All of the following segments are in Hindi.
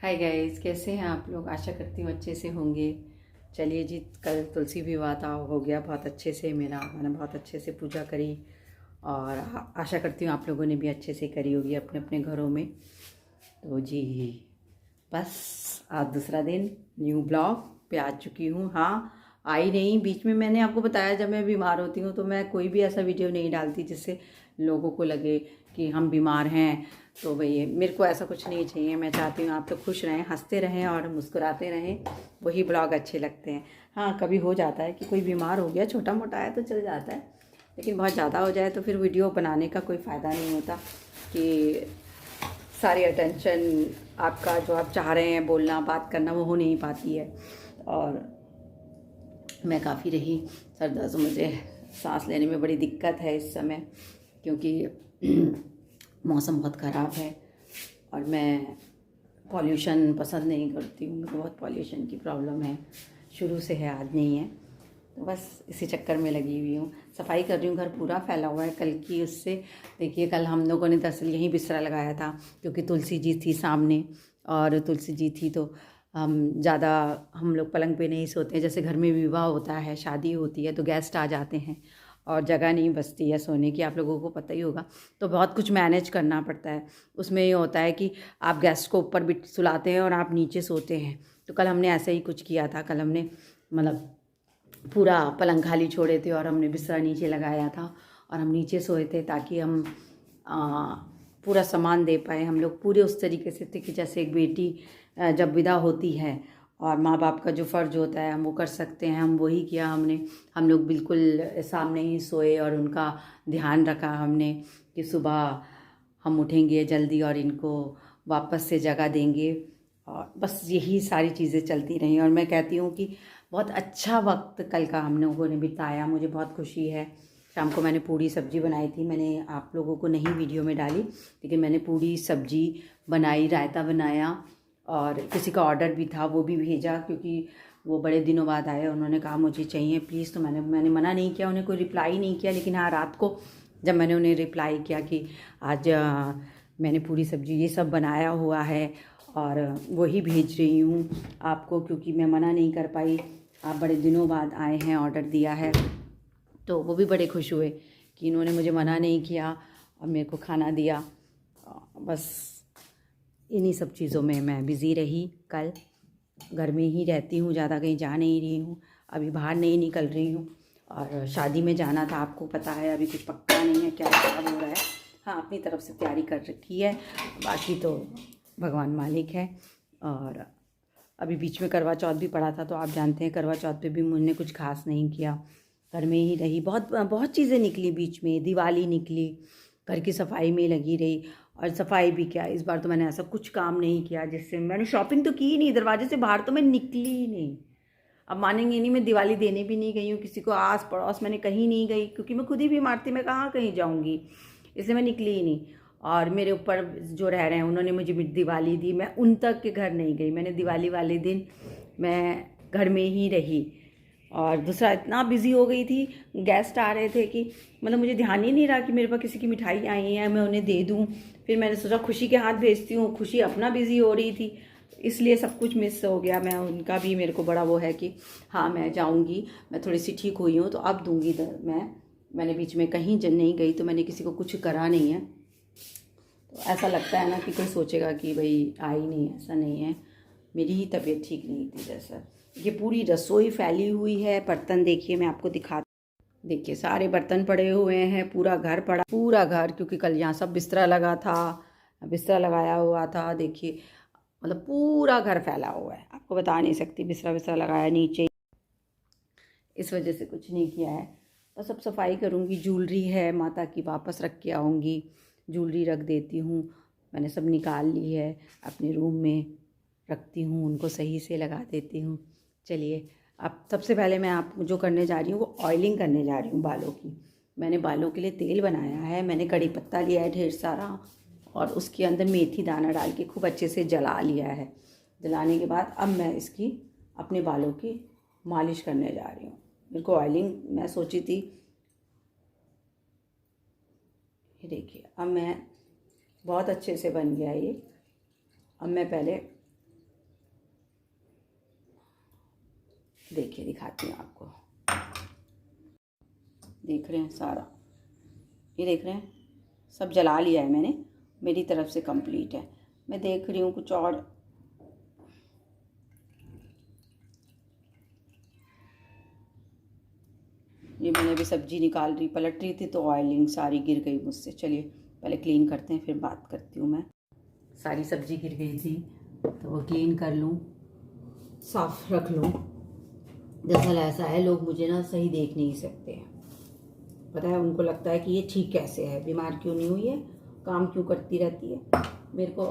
हाय गाइस, कैसे हैं आप लोग। आशा करती हूँ अच्छे से होंगे। चलिए जी, कल तुलसी विवाह था, हो गया बहुत अच्छे से। मैंने बहुत अच्छे से पूजा करी और आशा करती हूँ आप लोगों ने भी अच्छे से करी होगी अपने अपने घरों में। तो जी बस आज दूसरा दिन न्यू ब्लॉग पे आ चुकी हूँ। हाँ, आई नहीं बीच में। मैंने आपको बताया जब मैं बीमार होती हूँ तो मैं कोई भी ऐसा वीडियो नहीं डालती जिससे लोगों को लगे कि हम बीमार हैं। तो भाई मेरे को ऐसा कुछ नहीं चाहिए। मैं चाहती हूँ आप लोग खुश रहें, हंसते रहें और मुस्कुराते रहें। वही ब्लॉग अच्छे लगते हैं। हाँ, कभी हो जाता है कि कोई बीमार हो गया, छोटा मोटा है तो चल जाता है, लेकिन बहुत ज़्यादा हो जाए तो फिर वीडियो बनाने का कोई फ़ायदा नहीं होता कि सारी अटेंशन आपका जो आप चाह रहे हैं बोलना बात करना वो हो नहीं पाती है। और मैं काफ़ी रही सर दर्द, मुझे सांस लेने में बड़ी दिक्कत है इस समय क्योंकि मौसम बहुत ख़राब है और मैं पॉल्यूशन पसंद नहीं करती हूँ। मुझे बहुत पॉल्यूशन की प्रॉब्लम है, शुरू से है, आज नहीं है। तो बस इसी चक्कर में लगी हुई हूँ। सफाई कर रही हूँ, घर पूरा फैला हुआ है कल की उससे। देखिए कल हम लोगों ने दरअसल यहीं बिस्तरा लगाया था क्योंकि तुलसी जी थी सामने और तुलसी जी थी तो ज़्यादा हम लोग पलंग पे नहीं सोते हैं। जैसे घर में विवाह होता है, शादी होती है तो गेस्ट आ जाते हैं और जगह नहीं बचती है सोने की, आप लोगों को पता ही होगा। तो बहुत कुछ मैनेज करना पड़ता है। उसमें ये होता है कि आप गेस्ट को ऊपर भी सुलाते हैं और आप नीचे सोते हैं। तो कल हमने ऐसे ही कुछ किया था। कल हमने मतलब पूरा पलंग खाली छोड़े थे और हमने बिस्तरा नीचे लगाया था और हम नीचे सोए थे ताकि हम आ, पूरा सामान दे पाए। हम लोग पूरे उस तरीके से थे कि जैसे एक बेटी जब विदा होती है और माँ बाप का जो फ़र्ज़ होता है हम वो कर सकते हैं, हम वही किया हमने। हम लोग बिल्कुल सामने ही सोए और उनका ध्यान रखा हमने कि सुबह हम उठेंगे जल्दी और इनको वापस से जगह देंगे। और बस यही सारी चीज़ें चलती रहीं और मैं कहती हूँ कि बहुत अच्छा वक्त कल का हम लोगों ने बिताया। मुझे बहुत खुशी है। शाम को मैंने पूड़ी सब्जी बनाई थी, मैंने आप लोगों को नहीं वीडियो में डाली, लेकिन मैंने पूड़ी सब्जी बनाई, रायता बनाया और किसी का ऑर्डर भी था वो भी भेजा क्योंकि वो बड़े दिनों बाद आए। उन्होंने कहा मुझे चाहिए प्लीज़, तो मैंने मना नहीं किया, उन्हें कोई रिप्लाई नहीं किया। लेकिन हाँ, रात को जब मैंने उन्हें रिप्लाई किया कि आज मैंने पूड़ी सब्जी ये सब बनाया हुआ है और वही भेज रही हूँ आपको क्योंकि मैं मना नहीं कर पाई, आप बड़े दिनों बाद आए हैं, ऑर्डर दिया है, तो वो भी बड़े खुश हुए कि इन्होंने मुझे मना नहीं किया और मेरे को खाना दिया। बस इन्हीं सब चीज़ों में मैं बिज़ी रही। कल घर में ही रहती हूँ, ज़्यादा कहीं जा नहीं रही हूँ, अभी बाहर नहीं निकल रही हूँ। और शादी में जाना था, आपको पता है अभी कुछ पक्का नहीं है क्या हो रहा है। हाँ, अपनी तरफ से तैयारी कर रखी है, बाकी तो भगवान मालिक है। और अभी बीच में करवा चौथ भी पड़ा था तो आप जानते हैं करवा चौथ पे भी मुझे कुछ खास नहीं किया, घर में ही रही। बहुत बहुत चीज़ें निकली बीच में, दिवाली निकली, घर की सफाई में लगी रही। और सफाई भी क्या, इस बार तो मैंने ऐसा कुछ काम नहीं किया जिससे मैंने शॉपिंग तो की ही नहीं, दरवाजे से बाहर तो मैं निकली ही नहीं। अब मानेंगे नहीं, मैं दिवाली देने भी नहीं गई हूँ किसी को, आस पड़ोस मैंने कहीं नहीं गई क्योंकि मैं खुद ही बीमार थी, मैं कहाँ कहीं जाऊँगी, इसलिए मैं निकली ही नहीं। और मेरे ऊपर जो रह रहे हैं उन्होंने मुझे दिवाली दी, मैं उन तक के घर नहीं गई। मैंने दिवाली वाले दिन मैं घर में ही रही। और दूसरा इतना बिज़ी हो गई थी, गेस्ट आ रहे थे कि मतलब मुझे ध्यान ही नहीं रहा कि मेरे पास किसी की मिठाई आई है मैं उन्हें दे दूँ। फिर मैंने सोचा खुशी के हाथ भेजती हूँ, खुशी अपना बिज़ी हो रही थी, इसलिए सब कुछ मिस हो गया। मैं उनका भी मेरे को बड़ा वो है कि हाँ मैं जाऊँगी, मैं थोड़ी सी ठीक हुई हूँ तो अब दूँगी। मैंने बीच में कहीं नहीं गई तो मैंने किसी को कुछ करा नहीं है। तो ऐसा लगता है ना कि कोई सोचेगा कि भाई आई नहीं, ऐसा नहीं है, मेरी ही तबीयत ठीक नहीं थी। जैसा ये पूरी रसोई फैली हुई है, बर्तन देखिए मैं आपको दिखा, देखिए सारे बर्तन पड़े हुए हैं, पूरा घर पड़ा, पूरा घर, क्योंकि कल यहाँ सब बिस्तरा लगा था, बिस्तरा लगाया हुआ था। देखिए मतलब पूरा घर फैला हुआ है, आपको बता नहीं सकती। बिस्तरा लगाया नीचे, इस वजह से कुछ नहीं किया है। बस अब सफाई करूँगी। ज्वेलरी है माता की, वापस रख के आऊँगी, ज्वेलरी रख देती हूँ। मैंने सब निकाल ली है, अपने रूम में रखती हूँ, उनको सही से लगा देती हूँ। चलिए अब सबसे पहले मैं आप जो करने जा रही हूँ वो ऑयलिंग करने जा रही हूँ बालों की। मैंने बालों के लिए तेल बनाया है, मैंने कड़ी पत्ता लिया है ढेर सारा और उसके अंदर मेथी दाना डाल के खूब अच्छे से जला लिया है। जलाने के बाद अब मैं इसकी अपने बालों की मालिश करने जा रही हूँ। मेरे को ऑयलिंग मैं सोची थी, ये देखिए अब मैं बहुत अच्छे से बन गया ये। अब मैं पहले देखिए दिखाती हूँ आपको। देख रहे हैं सारा, ये देख रहे हैं सब जला लिया है मैंने, मेरी तरफ से कंप्लीट है। मैं देख रही हूँ कुछ और, ये मैंने अभी सब्जी निकाल रही पलट रही थी तो ऑयलिंग सारी गिर गई मुझसे। चलिए पहले क्लीन करते हैं फिर बात करती हूँ। मैं सारी सब्जी गिर गई थी तो वो क्लीन कर लूँ, साफ रख लूँ। दरअसल ऐसा है, लोग मुझे ना सही देख नहीं सकते हैं, पता है। उनको लगता है कि ये ठीक कैसे है, बीमार क्यों नहीं हुई है, काम क्यों करती रहती है। मेरे को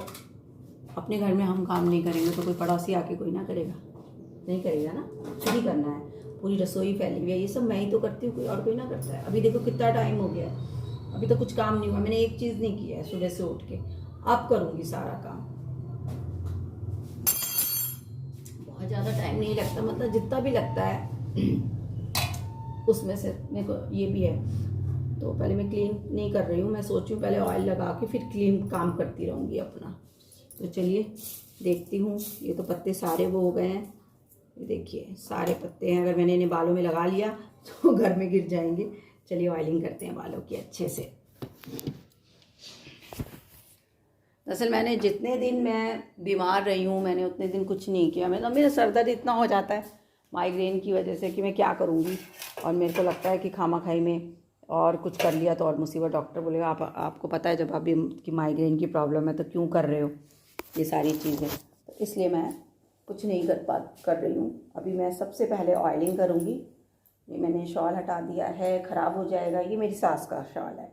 अपने घर में हम काम नहीं करेंगे तो कोई पड़ोसी आके कोई ना करेगा, नहीं करेगा ना, खुद ही करना है। पूरी रसोई फैली हुई है, ये सब मैं ही तो करती हूँ, कोई और कोई ना करता है। अभी देखो कितना टाइम हो गया है, अभी तो कुछ काम नहीं हुआ, मैंने एक चीज़ नहीं किया है सुबह से उठ के। अब करूँगी सारा काम, बहुत ज़्यादा टाइम नहीं लगता, मतलब जितना भी लगता है उसमें से मेरे को ये भी है। तो पहले मैं क्लीन नहीं कर रही हूँ, मैं सोच रही हूँ पहले ऑयल लगा के फिर क्लीन काम करती रहूँगी अपना। तो चलिए देखती हूँ। ये तो पत्ते सारे वो हो गए हैं, ये देखिए सारे पत्ते हैं। अगर मैंने इन्हें बालों में लगा लिया तो घर में गिर जाएंगे। चलिए ऑयलिंग करते हैं बालों की अच्छे से। दरअसल मैंने जितने दिन मैं बीमार रही हूँ मैंने उतने दिन कुछ नहीं किया। मेरा सर दर्द इतना हो जाता है माइग्रेन की वजह से कि मैं क्या करूँगी, और मेरे को लगता है कि खामा खाई में और कुछ कर लिया तो और मुसीबत। डॉक्टर बोलेगा आपको पता है जब आप की माइग्रेन की प्रॉब्लम है तो क्यों कर रहे हो ये सारी चीज़ें। तो इसलिए मैं कुछ नहीं कर रही हूँ। अभी मैं सबसे पहले ऑयलिंग करूँगी। ये मैंने शॉल हटा दिया है, ख़राब हो जाएगा। ये मेरी सास का शॉल है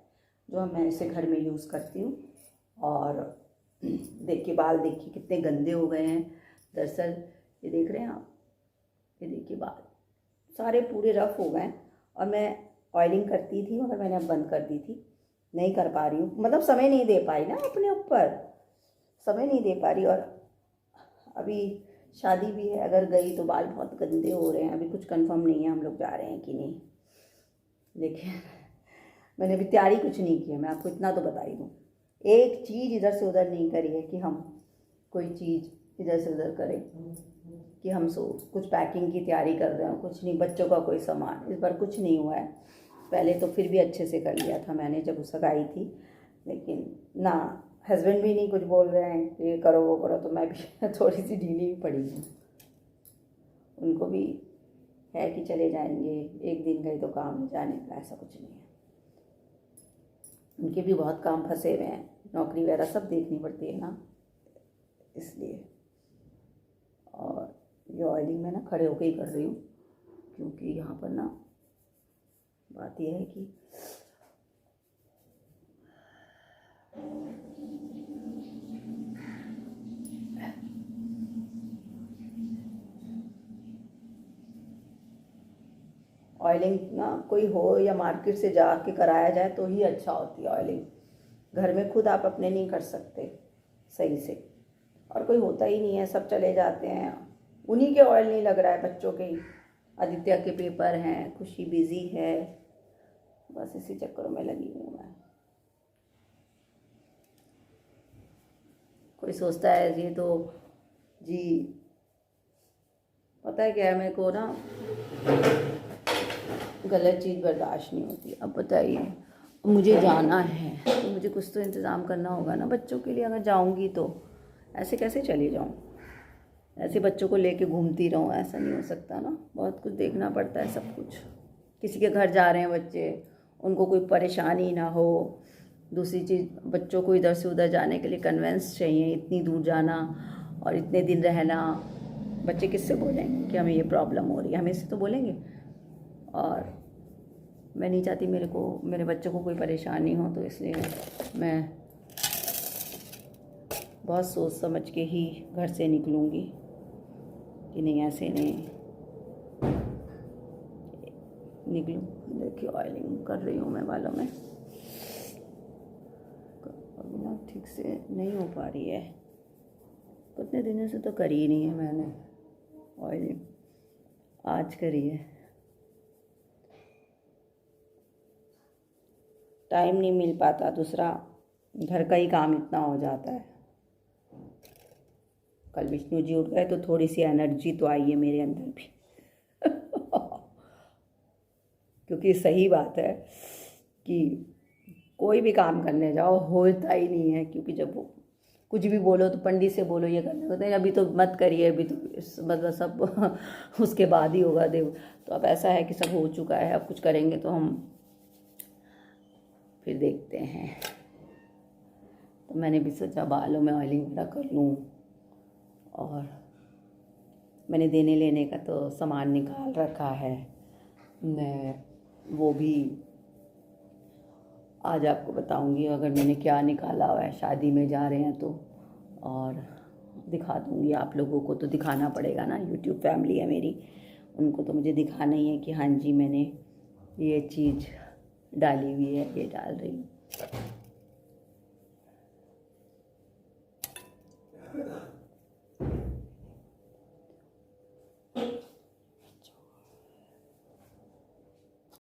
जो मैं इसे घर में यूज़ करती हूँ। और देखिए बाल देखिए कितने गंदे हो गए हैं। दरअसल ये देख रहे हैं आप, ये देखिए बाल सारे पूरे रफ़ हो गए। और मैं ऑयलिंग करती थी मगर मैंने अब बंद कर दी थी, नहीं कर पा रही हूँ, मतलब समय नहीं दे पाई ना, अपने ऊपर समय नहीं दे पा रही। और अभी शादी भी है, अगर गई तो बाल बहुत गंदे हो रहे हैं। अभी कुछ कंफर्म नहीं है हम लोग जा रहे हैं कि नहीं। देखिए मैंने अभी तैयारी कुछ नहीं की है, मैं आपको इतना तो बता ही दूँ। एक चीज़ इधर से उधर नहीं करी है कि हम कोई चीज़ इधर से उधर करें कि हम कुछ पैकिंग की तैयारी कर रहे हो, कुछ नहीं। बच्चों का कोई सामान इस बार कुछ नहीं हुआ है। पहले तो फिर भी अच्छे से कर लिया था मैंने जब सगाई थी, लेकिन ना हस्बैंड भी नहीं कुछ बोल रहे हैं ये करो वो करो, तो मैं भी थोड़ी सी ढीली भी पड़ी हूँ। उनको भी है कि चले जाएंगे, एक दिन गए तो काम है, जाने का ऐसा कुछ नहीं है। उनके भी बहुत काम फंसे हुए हैं, नौकरी वगैरह सब देखनी पड़ती है ना, इसलिए। और ये ऑयलिंग मैं ना खड़े होकर ही कर रही हूँ क्योंकि यहाँ पर ना बात यह है कि ऑयलिंग ना कोई हो या मार्केट से जाके कराया जाए तो ही अच्छा होती है ऑयलिंग। घर में खुद आप अपने नहीं कर सकते सही से, और कोई होता ही नहीं है, सब चले जाते हैं। उन्हीं के ऑयल नहीं लग रहा है, बच्चों के ही। आदित्य के पेपर हैं, खुशी बिजी है, बस इसी चक्करों में लगी हुई हूँ मैं। कोई सोचता है ये तो जी, पता है क्या है, मेरे को ना गलत चीज़ बर्दाश्त नहीं होती। अब बताइए मुझे जाना है तो मुझे कुछ तो इंतज़ाम करना होगा ना बच्चों के लिए। अगर जाऊंगी तो ऐसे कैसे चली जाऊं, ऐसे बच्चों को लेके घूमती रहूं, ऐसा नहीं हो सकता ना। बहुत कुछ देखना पड़ता है, सब कुछ। किसी के घर जा रहे हैं बच्चे, उनको कोई परेशानी ना हो। दूसरी चीज़, बच्चों को इधर से उधर जाने के लिए कन्वेंस चाहिए, इतनी दूर जाना और इतने दिन रहना। बच्चे किससे बोलेंगे कि हमें ये प्रॉब्लम हो रही है, हमें से तो बोलेंगे। और मैं नहीं चाहती मेरे बच्चों को कोई परेशानी हो, तो इसलिए मैं बहुत सोच समझ के ही घर से निकलूँगी कि नहीं ऐसे नहीं निकलूँ। देखिए ऑयलिंग कर रही हूँ मैं बालों में, अभी ना ठीक से नहीं हो पा रही है। कितने दिनों से तो करी ही नहीं है मैंने ऑयलिंग, आज करी है। टाइम नहीं मिल पाता, दूसरा घर का ही काम इतना हो जाता है। कल विष्णु जी उठ गए तो थोड़ी सी एनर्जी तो आई है मेरे अंदर भी। क्योंकि सही बात है कि कोई भी काम करने जाओ होता ही नहीं है, क्योंकि जब वो कुछ भी बोलो तो पंडित से बोलो ये करने को, तो अभी तो मत करिए, अभी तो मतलब सब उसके बाद ही होगा देव। तो अब ऐसा है कि सब हो चुका है, अब कुछ करेंगे तो हम फिर देखते हैं। तो मैंने भी सोचा बालों में ऑयलिंग वगैरह कर लूँ, और मैंने देने लेने का तो सामान निकाल रखा है, मैं वो भी आज आपको बताऊंगी अगर मैंने क्या निकाला हुआ है। शादी में जा रहे हैं तो, और दिखा दूंगी आप लोगों को, तो दिखाना पड़ेगा ना, यूट्यूब फैमिली है मेरी, उनको तो मुझे दिखाना ही है कि हाँ जी मैंने ये चीज़ डाली हुई है, ये डाल रही हूँ।